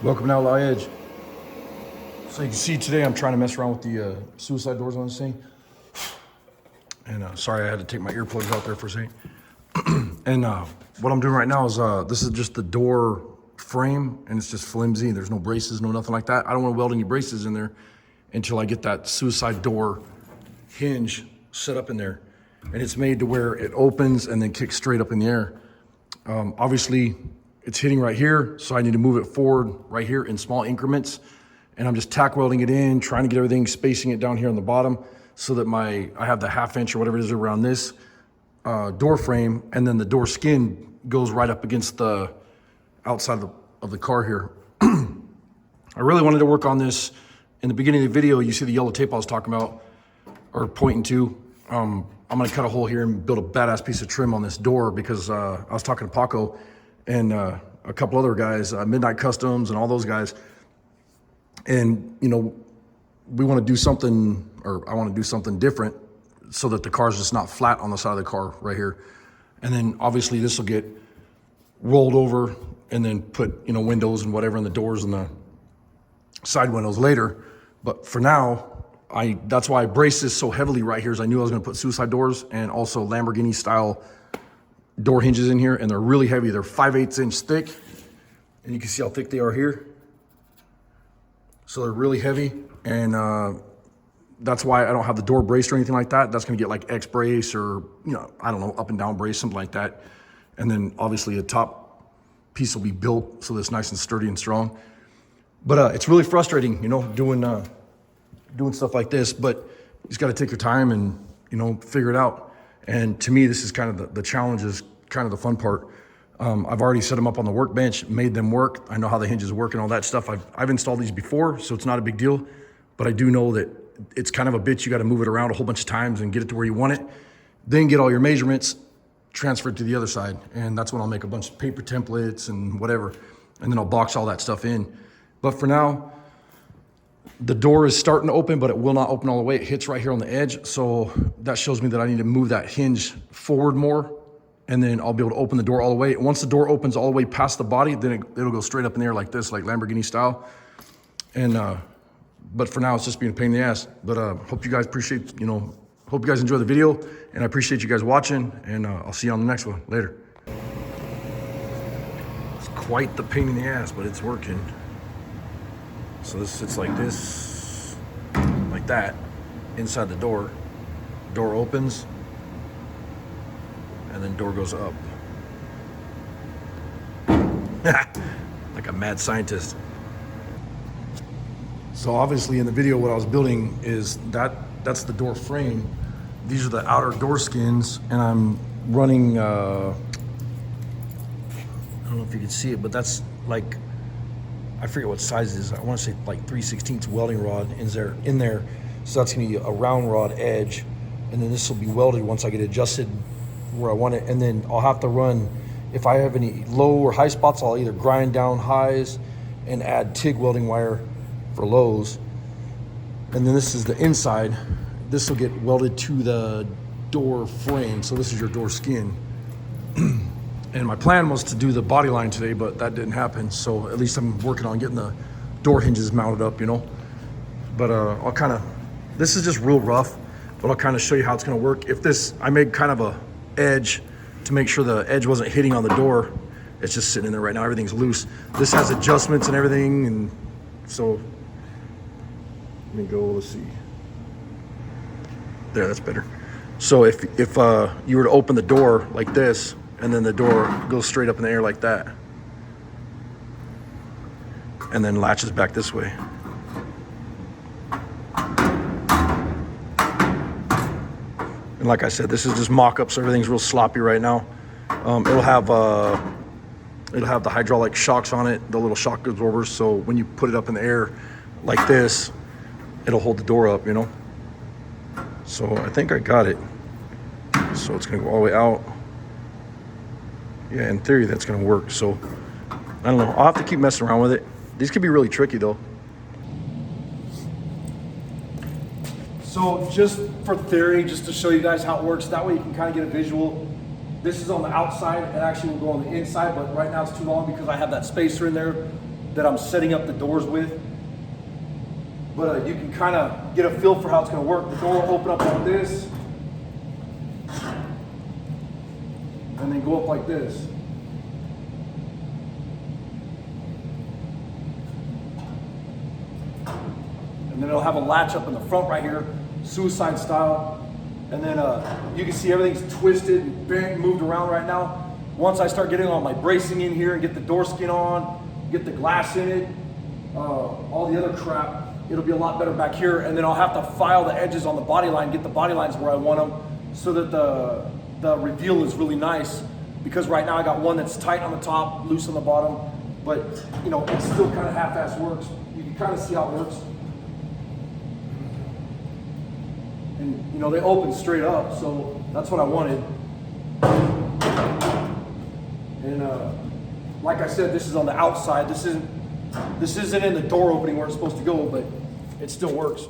Welcome to Outlaw Edge. So you can see today I'm trying to mess around with the suicide doors on this thing. And sorry I had to take my earplugs out there for a second. And what I'm doing right now is this is just the door frame, and it's just flimsy. There's no braces, no nothing like that. I don't want to weld any braces in there until I get that suicide door hinge set up in there. And it's made to where it opens and then kicks straight up in the air. Obviously, it's hitting right here, so I need to move it forward right here in small increments. And I'm just tack welding it in, trying to get everything, spacing it down here on the bottom so that I have the 1/2 inch or whatever it is around this door frame, and then the door skin goes right up against the outside of the car here. I really wanted to work on this. In the beginning of the video, you see the yellow tape I was talking about, or pointing to. I'm gonna cut a hole here and build a badass piece of trim on this door because I was talking to Paco and a couple other guys, Midnight Customs and all those guys. And, you know, we want to do something, or I want to do something different so that the car's just not flat on the side of the car right here. And then obviously this will get rolled over and then put, you know, windows and whatever in the doors and the side windows later. But for now, that's why I braced this so heavily right here, is I knew I was going to put suicide doors and also Lamborghini style door hinges in here, and they're really heavy. They're 5/8 inch thick, and you can see how thick they are here. So they're really heavy, and that's why I don't have the door braced or anything like that. That's gonna get like X brace or, you know, I don't know, up and down brace, something like that. And then obviously the top piece will be built so that it's nice and sturdy and strong. But it's really frustrating, you know, doing stuff like this, but you just gotta take your time and, you know, figure it out. And to me, this is kind of the challenge, is kind of the fun part. I've already set them up on the workbench, made them work. I know how the hinges work and all that stuff. I've installed these before, so it's not a big deal. But I do know that it's kind of a bitch. You got to move it around a whole bunch of times and get it to where you want it. Then get all your measurements, transfer it to the other side. And that's when I'll make a bunch of paper templates and whatever. And then I'll box all that stuff in. But for now, the door is starting to open, but it will not open all the way. It hits right here on the edge. So that shows me that I need to move that hinge forward more, and then I'll be able to open the door all the way. Once the door opens all the way past the body, then it'll go straight up in the air like this, like Lamborghini style. And, but for now, it's just being a pain in the ass. But hope you guys appreciate, you know, hope you guys enjoy the video, and I appreciate you guys watching, and I'll see you on the next one. Later. It's quite the pain in the ass, but it's working. So this sits like this, like that, inside the door. Door opens, and then door goes up. Like a mad scientist. So obviously in the video, what I was building is that's the door frame. These are the outer door skins, and I'm running, I don't know if you can see it, but that's like, I forget what size it is. I want to say like 3/16 welding rod in there. So that's gonna be a round rod edge. And then this will be welded once I get it adjusted where I want it. And then I'll have to run, if I have any low or high spots, I'll either grind down highs and add TIG welding wire for lows. And then this is the inside. This will get welded to the door frame. So this is your door skin. And my plan was to do the body line today, but that didn't happen. So at least I'm working on getting the door hinges mounted up, you know. But I'll kind of, this is just real rough, but I'll kind of show you how it's gonna work. If this, I made kind of a edge to make sure the edge wasn't hitting on the door. It's just sitting in there right now, everything's loose. This has adjustments and everything, and so, let me go, let's see. There, that's better. So if you were to open the door like this, and then the door goes straight up in the air like that, and then latches back this way. And like I said, this is just mock-up, so everything's real sloppy right now. It'll have the hydraulic shocks on it, the little shock absorbers, so when you put it up in the air like this, it'll hold the door up, you know? So I think I got it. So it's gonna go all the way out. Yeah, in theory, that's gonna work. So I don't know, I'll have to keep messing around with it. These could be really tricky though. So just for theory, just to show you guys how it works, that way you can kind of get a visual. This is on the outside. It actually will go on the inside, but right now it's too long because I have that spacer in there that I'm setting up the doors with. But you can kind of get a feel for how it's going to work. The door will open up like this, and then go up like this. And then it'll have a latch up in the front right here, suicide style. And then you can see everything's twisted and bent, moved around right now. Once I start getting all my bracing in here and get the door skin on, get the glass in it, all the other crap, it'll be a lot better back here. And then I'll have to file the edges on the body line, get the body lines where I want them, so that the reveal is really nice. Because right now I got one that's tight on the top, loose on the bottom, but you know, it still kind of half-ass works. You can kind of see how it works. And you know, they open straight up, so that's what I wanted. And like I said, this is on the outside. This isn't in the door opening where it's supposed to go, but it still works.